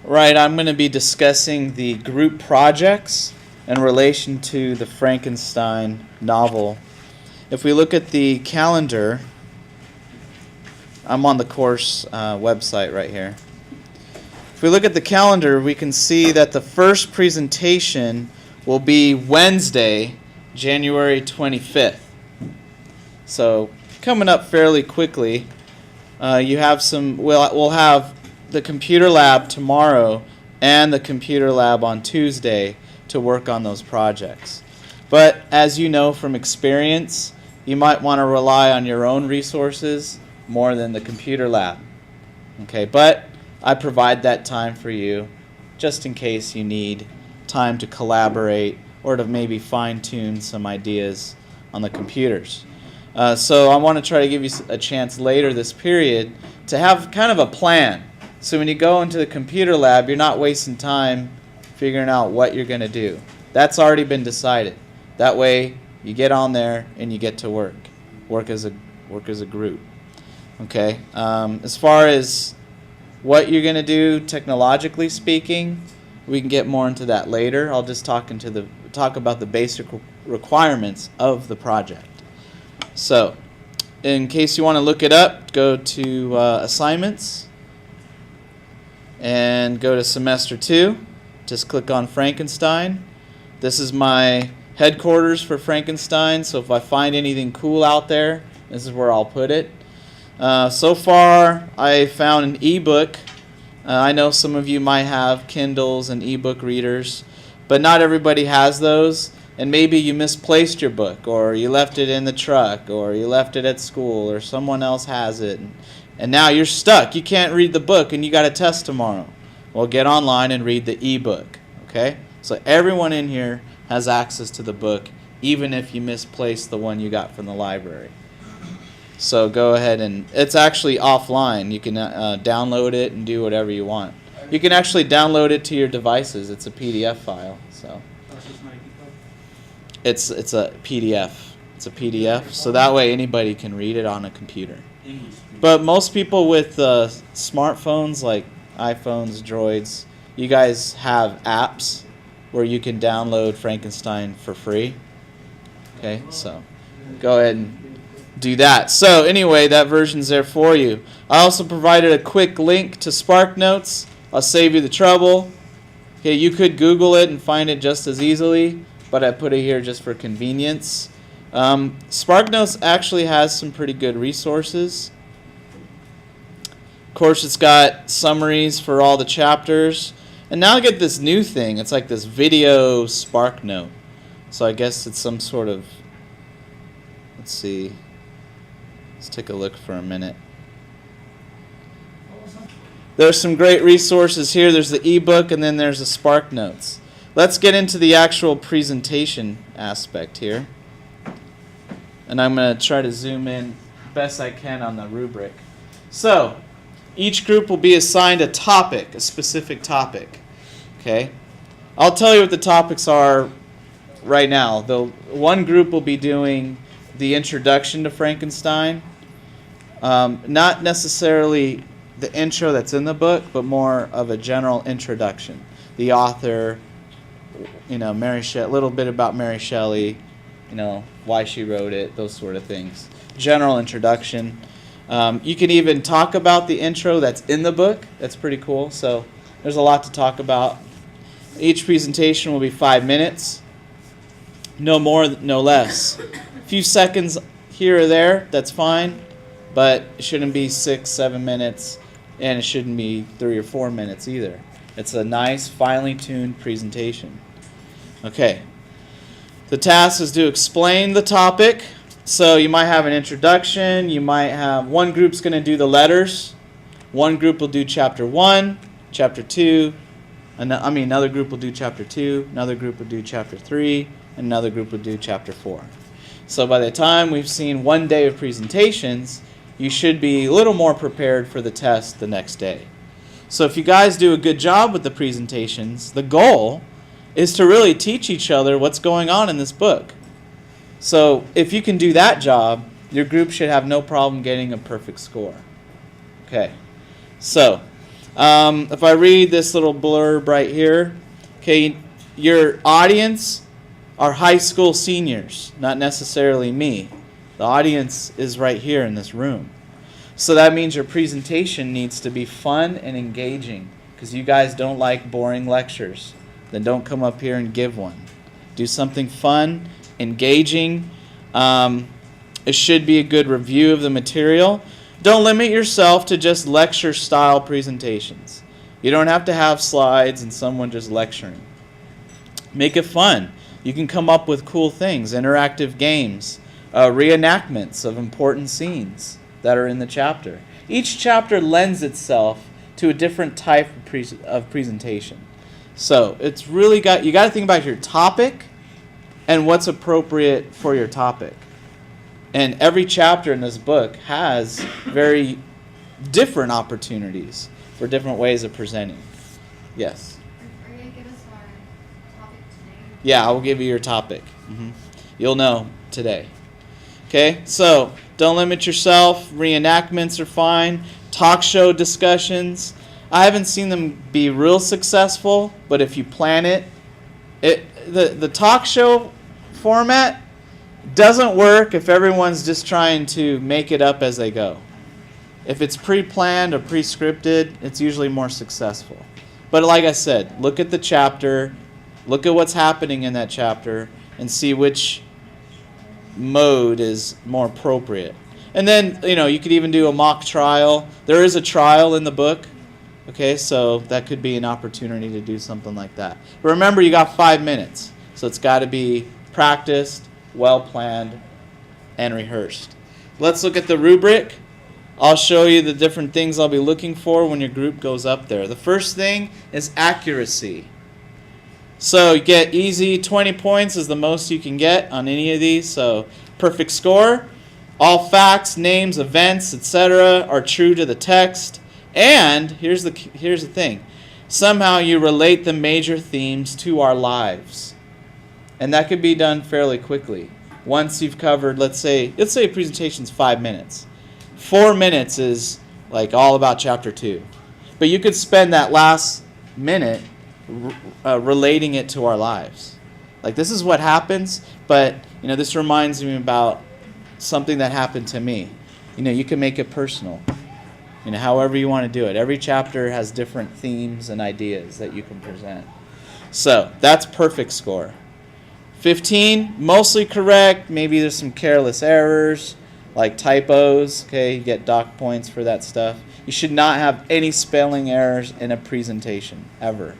Right, I'm going to be discussing the group projects in relation to the Frankenstein novel. If we look at the calendar, I'm on the course website right here. If we look at the calendar, we can see that the first presentation will be Wednesday, January 25th. So coming up fairly quickly. You have we'll have the computer lab tomorrow and the computer lab on Tuesday to work on those projects. But as you know from experience, you might want to rely on your own resources more than the computer lab. Okay, but I provide that time for you just in case you need time to collaborate or to maybe fine-tune some ideas on the computers. So I want to try to give you a chance later this period to have kind of a plan. So when you go into the computer lab, you're not wasting time figuring out what you're going to do. That's already been decided. That way you get on there and you get to work as a group. Okay. As far as what you're going to do technologically speaking, we can get more into that later. I'll just talk about the basic requirements of the project. So, in case you want to look it up, go to assignments and go to semester 2. Just click on Frankenstein. This is my headquarters for Frankenstein, so if I find anything cool out there, this is where I'll put it. So far, I found an ebook. I know some of you might have Kindles and ebook readers, but not everybody has those. And maybe you misplaced your book, or you left it in the truck, or you left it at school, or someone else has it. And now you're stuck. You can't read the book, and you got a test tomorrow. Well, get online and read the ebook. Okay? So everyone in here has access to the book, even if you misplaced the one you got from the library. So go ahead and it's actually offline. You can download it and do whatever you want. You can actually download it to your devices. It's a PDF file. So. It's a PDF. It's a PDF, so that way anybody can read it on a computer. But most people with smartphones like iPhones, Droids, you guys have apps where you can download Frankenstein for free. Okay, so go ahead and do that. So anyway, that version's there for you. I also provided a quick link to SparkNotes. I'll save you the trouble. Okay, you could Google it and find it just as easily, but I put it here just for convenience. SparkNotes actually has some pretty good resources. Of course, it's got summaries for all the chapters. And now I get this new thing. It's like this video SparkNote. So I guess it's some sort of, let's see. Let's take a look for a minute. There's some great resources here. There's the ebook and then there's the SparkNotes. Let's get into the actual presentation aspect here. And I'm going to try to zoom in best I can on the rubric. So, each group will be assigned a topic, a specific topic. Okay? I'll tell you what the topics are right now. One group will be doing the introduction to Frankenstein. Not necessarily the intro that's in the book, but more of a general introduction. The author, a little bit about Mary Shelley, why she wrote it, those sort of things. General introduction. You can even talk about the intro that's in the book. That's pretty cool. So there's a lot to talk about. Each presentation will be 5 minutes. No more, no less. A few seconds here or there, that's fine. But it shouldn't be 6-7 minutes, and it shouldn't be 3 or 4 minutes either. It's a nice, finely tuned presentation. Okay. The task is to explain the topic. So you might have an introduction. You might have one group's going to do the letters. One group will do chapter 1, chapter 2. Another group will do chapter 2. Another group will do chapter 3. And another group will do chapter 4. So by the time we've seen one day of presentations, you should be a little more prepared for the test the next day. So if you guys do a good job with the presentations, the goal is to really teach each other what's going on in this book. So if you can do that job, your group should have no problem getting a perfect score. Okay, so If I read this little blurb right here, okay, your audience are high school seniors, not necessarily me. The audience is right here in this room. So that means your presentation needs to be fun and engaging, because you guys don't like boring lectures. Then don't come up here and give one. Do something fun, engaging. It should be a good review of the material. Don't limit yourself to just lecture-style presentations. You don't have to have slides and someone just lecturing. Make it fun. You can come up with cool things, interactive games, reenactments of important scenes that are in the chapter. Each chapter lends itself to a different type of presentation. So it's really you got to think about your topic and what's appropriate for your topic. And every chapter in this book has very different opportunities for different ways of presenting. Yes? Are you going to give us our topic today? Yeah, I will give you your topic. You'll know today. Okay, so don't limit yourself. Reenactments are fine. Talk show discussions. I haven't seen them be real successful, but if you plan it, the talk show format doesn't work if everyone's just trying to make it up as they go. If it's pre-planned or pre-scripted, it's usually more successful. But like I said, look at the chapter, look at what's happening in that chapter, and see which mode is more appropriate. And then, you could even do a mock trial. There is a trial in the book. Okay, so that could be an opportunity to do something like that. But remember, you got 5 minutes. So it's got to be practiced, well-planned, and rehearsed. Let's look at the rubric. I'll show you the different things I'll be looking for when your group goes up there. The first thing is accuracy. So you get easy, 20 points is the most you can get on any of these. So perfect score. All facts, names, events, etc. are true to the text. And here's the thing. Somehow you relate the major themes to our lives. And that could be done fairly quickly. Once you've covered, let's say a presentation's 5 minutes. 4 minutes is like all about chapter 2. But you could spend that last minute relating it to our lives. Like, this is what happens, but this reminds me about something that happened to me. You can make it personal. However you want to do it. Every chapter has different themes and ideas that you can present. So that's perfect score. 15, mostly correct. Maybe there's some careless errors, like typos. Okay, you get dock points for that stuff. You should not have any spelling errors in a presentation, ever.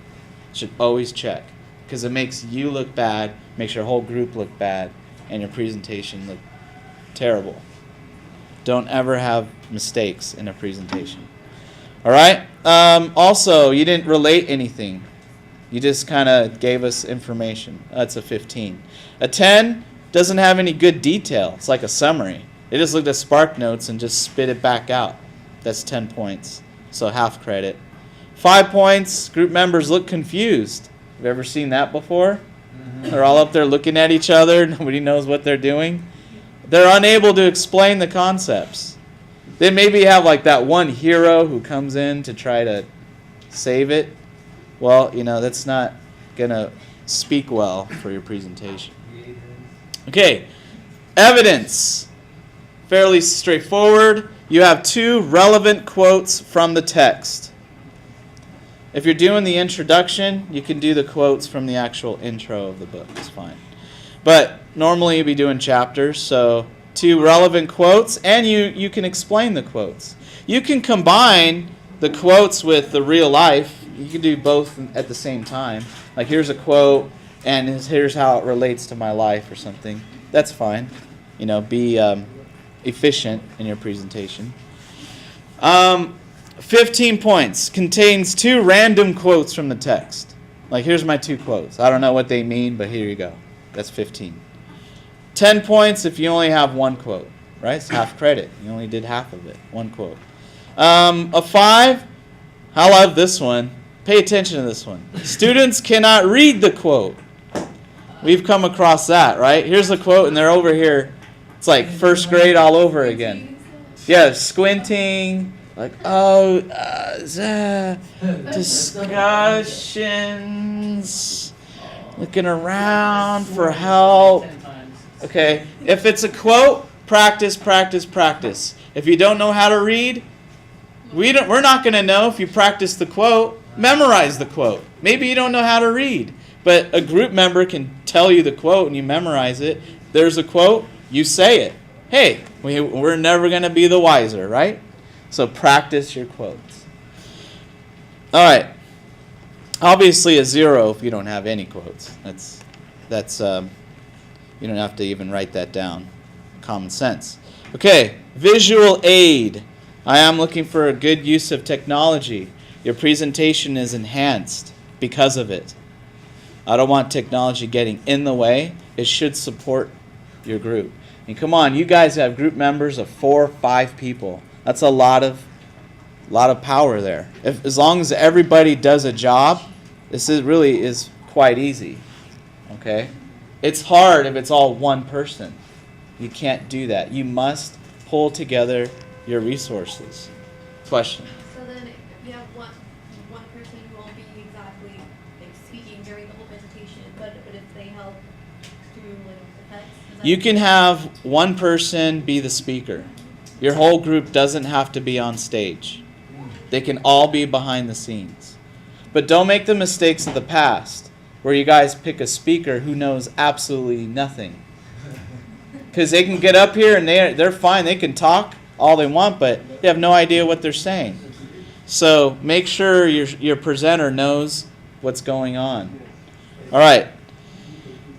You should always check, because it makes you look bad, makes your whole group look bad, and your presentation look terrible. Don't ever have mistakes in a presentation. All right? Also, you didn't relate anything. You just kind of gave us information. That's a 15. A 10 doesn't have any good detail. It's like a summary. They just looked at Spark Notes and just spit it back out. That's 10 points. So half credit. 5 points. Group members look confused. Have you ever seen that before? They're all up there looking at each other. Nobody knows what they're doing. They're unable to explain the concepts. They maybe have like that one hero who comes in to try to save it. Well, that's not going to speak well for your presentation. Okay, evidence. Fairly straightforward. You have 2 relevant quotes from the text. If you're doing the introduction, you can do the quotes from the actual intro of the book. It's fine. But normally you'll be doing chapters, so 2 relevant quotes, and you can explain the quotes. You can combine the quotes with the real life. You can do both at the same time. Like, here's a quote, and here's how it relates to my life or something. That's fine. Be efficient in your presentation. 15 points. Contains 2 random quotes from the text. Like, here's my 2 quotes. I don't know what they mean, but here you go. That's 15. 10 points if you only have 1 quote, right? It's half credit. You only did half of it. 1 quote. A 5, I love this one. Pay attention to this one. Students cannot read the quote. We've come across that, right? Here's the quote, and they're over here. It's like first grade all over again. Yeah, squinting, Like, discussions, looking around for help. Okay, if it's a quote, practice, practice, practice. If you don't know how to read, we're not going to know if you practice the quote. Memorize the quote. Maybe you don't know how to read, but a group member can tell you the quote and you memorize it. There's a quote, you say it. Hey, we're never going to be the wiser, right? So practice your quotes. All right. Obviously a 0 if you don't have any quotes. That's you don't have to even write that down. Common sense. Okay, visual aid. I am looking for a good use of technology. Your presentation is enhanced because of it. I don't want technology getting in the way. It should support your group. And come on, you guys have group members of 4 or 5 people. That's a lot of power there. As long as everybody does a job, this really is quite easy. Okay? It's hard if it's all one person. You can't do that. You must pull together your resources. Question? So then if you have one person who won't be exactly like speaking during the whole presentation, but if they help through like the text. You can have one person be the speaker. Your whole group doesn't have to be on stage. They can all be behind the scenes. But don't make the mistakes of the past where you guys pick a speaker who knows absolutely nothing. Because they can get up here and they're fine. They can talk all they want, but they have no idea what they're saying. So make sure your presenter knows what's going on. All right.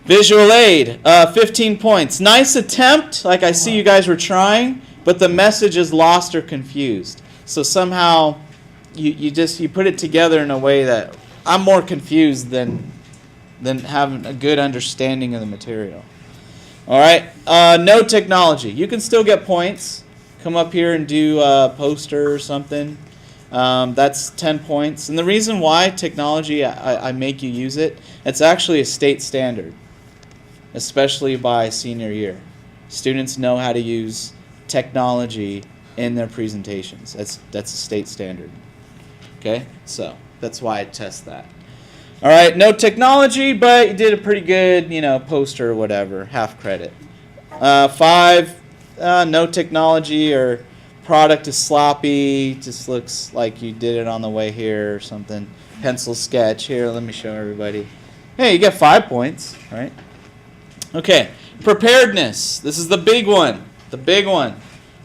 Visual aid, 15 points. Nice attempt. Like I see you guys were trying, but the message is lost or confused. So somehow you put it together in a way that I'm more confused than having a good understanding of the material. All right. No technology. You can still get points. Come up here and do a poster or something. That's 10 points. And the reason why technology, I make you use it, it's actually a state standard, especially by senior year. Students know how to use technology in their presentations. That's a state standard. Okay? So that's why I test that. All right, no technology, but you did a pretty good, poster or whatever, half credit. 5, no technology or product is sloppy, just looks like you did it on the way here or something. Pencil sketch here, let me show everybody. Hey, you get 5 points, right? Okay, preparedness. This is the big one, A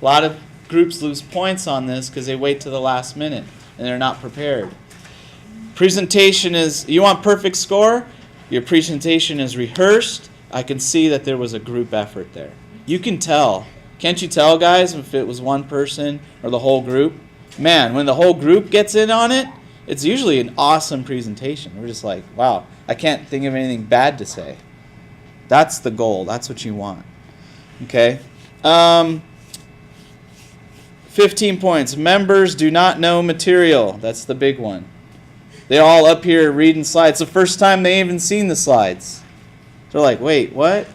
lot of groups lose points on this because they wait to the last minute and they're not prepared. Presentation is, you want perfect score? Your presentation is rehearsed. I can see that there was a group effort there. You can tell. Can't you tell, guys, if it was one person or the whole group? Man, when the whole group gets in on it, it's usually an awesome presentation. We're just like, wow, I can't think of anything bad to say. That's the goal. That's what you want. Okay? 15 points. Members do not know material. That's the big one. They're all up here reading slides. It's the first time they even seen the slides. They're like, wait, what?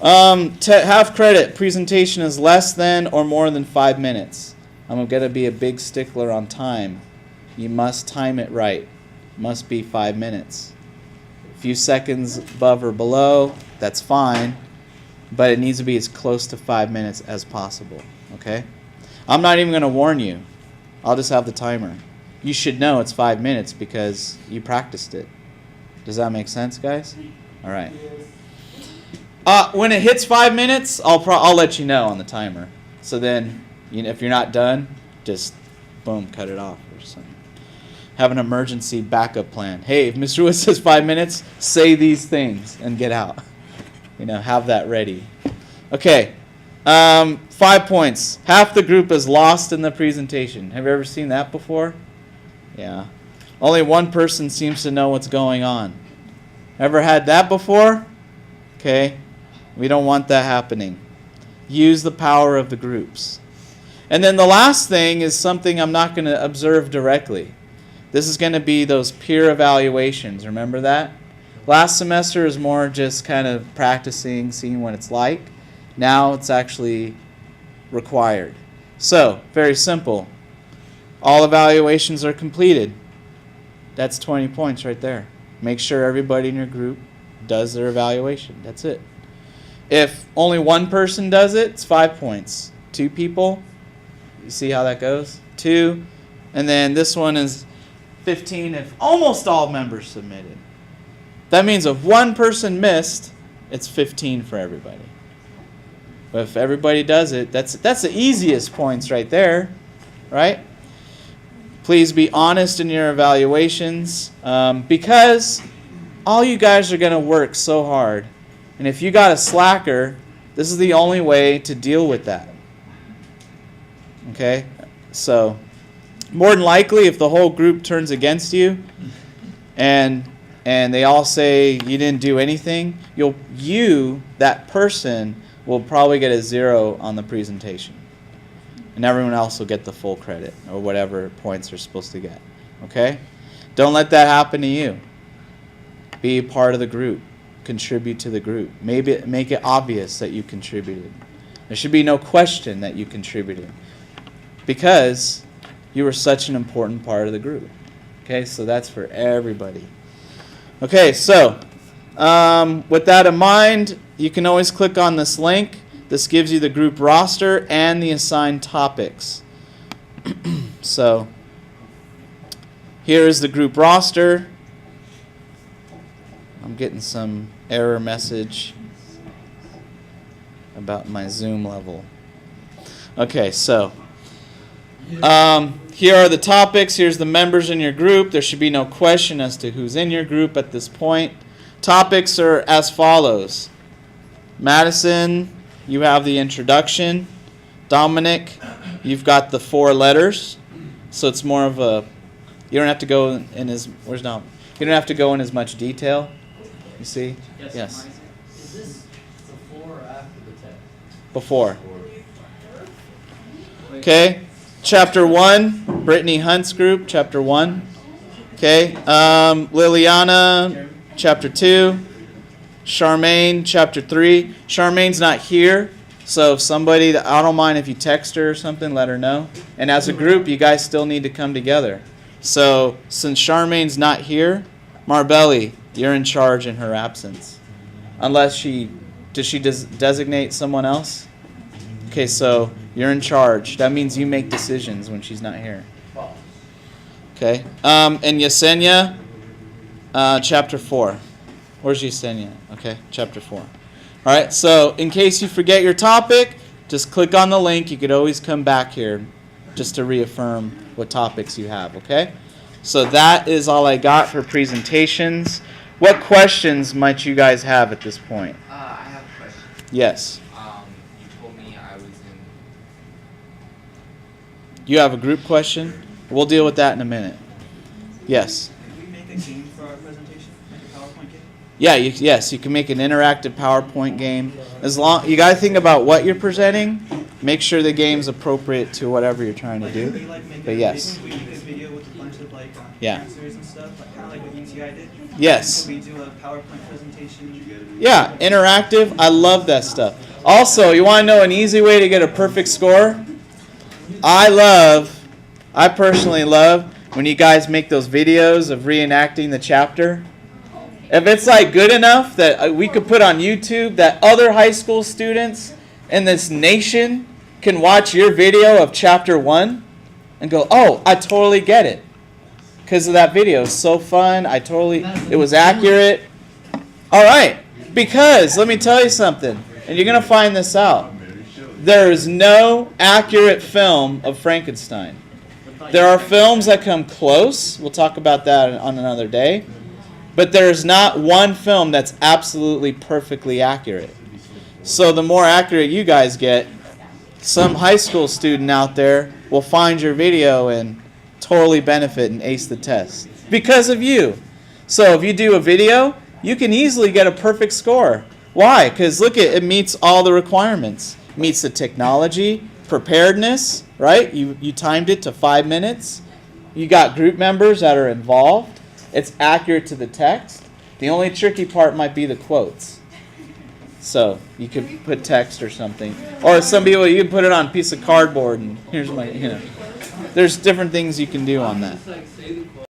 Half credit. Presentation is less than or more than 5 minutes. I'm going to be a big stickler on time. You must time it right. It must be 5 minutes. A few seconds above or below, that's fine. But it needs to be as close to 5 minutes as possible. Okay? I'm not even going to warn you. I'll just have the timer. You should know it's 5 minutes because you practiced it. Does that make sense, guys? All right. When it hits 5 minutes, I'll let you know on the timer. So then, if you're not done, just boom, cut it off or something. Have an emergency backup plan. Hey, if Mr. Lewis says 5 minutes, say these things and get out. Have that ready. Okay. 5 points. Half the group is lost in the presentation. Have you ever seen that before? Yeah. Only one person seems to know what's going on. Ever had that before? Okay. We don't want that happening. Use the power of the groups. And then the last thing is something I'm not going to observe directly. This is going to be those peer evaluations. Remember that? Last semester is more just kind of practicing, seeing what it's like. Now it's actually required. So, very simple. All evaluations are completed. That's 20 points right there. Make sure everybody in your group does their evaluation. That's it. If only one person does it, it's 5 points. 2 people, you see how that goes? 2. And then this one is 15 if almost all members submitted. That means if one person missed, it's 15 for everybody. But if everybody does it, that's the easiest points right there, right? Please be honest in your evaluations because all you guys are going to work so hard. And if you got a slacker, this is the only way to deal with that. Okay? So, more than likely, if the whole group turns against you and they all say you didn't do anything, that person, will probably get a 0 on the presentation. And everyone else will get the full credit or whatever points they're supposed to get. Okay? Don't let that happen to you. Be a part of the group. Contribute to the group. Maybe make it obvious that you contributed. There should be no question that you contributed because you were such an important part of the group. Okay? So that's for everybody. Okay, so with that in mind, you can always click on this link. This gives you the group roster and the assigned topics. So here is the group roster. I'm getting some error message about my Zoom level. Okay, so here are the topics. Here's the members in your group. There should be no question as to who's in your group at this point. Topics are as follows. Madison, you have the introduction. Dominic, you've got the 4 letters. So it's more of a, you don't have to go in as, where's Dom? You don't have to go in as much detail. You see? Yes. Is this before or after the text? Before. Okay. Chapter 1, Brittany Hunt's group, Chapter 1. Okay. Liliana, Chapter 2. Charmaine, Chapter 3. Charmaine's not here, so if somebody, I don't mind if you text her or something, let her know. And as a group, you guys still need to come together. So since Charmaine's not here, Marbelli, you're in charge in her absence. Unless does she designate someone else? Okay, so you're in charge. That means you make decisions when she's not here. Okay. And Yesenia, Chapter 4. Where's Yesenia? Okay, Chapter 4. All right, so in case you forget your topic, just click on the link. You could always come back here just to reaffirm what topics you have, okay? So that is all I got for presentations. What questions might you guys have at this point? I have a question. Yes. You told me I was in. You have a group question? We'll deal with that in a minute. Yes. Can we make a game for our presentation? Like a PowerPoint game? Yeah, yes, you can make an interactive PowerPoint game. As long you got to think about what you're presenting. Make sure the game's appropriate to whatever you're trying to Like, do. can we, like, make But a yes. video, we make a video with a bunch of like Yeah. answers and stuff, like kind of like what UTI did. Yes. Can we do a PowerPoint presentation? Yeah, interactive. I love that stuff. Also, you want to know an easy way to get a perfect score? I personally love when you guys make those videos of reenacting the chapter. If it's like good enough that we could put on YouTube that other high school students in this nation can watch your video of Chapter 1 and go, oh, I totally get it. Because of that video. It's so fun. It was accurate. All right. Because, let me tell you something, and you're going to find this out. There is no accurate film of Frankenstein. There are films that come close. We'll talk about that on another day. But there's not one film that's absolutely perfectly accurate. So the more accurate you guys get, some high school student out there will find your video and totally benefit and ace the test. Because of you. So if you do a video, you can easily get a perfect score. Why? Because look, it meets all the requirements. It meets the technology, preparedness, right? You timed it to 5 minutes. You got group members that are involved. It's accurate to the text. The only tricky part might be the quotes. So you could put text or something. Or some people, you can put it on a piece of cardboard and here's my, there's different things you can do on that. Just like say the quote.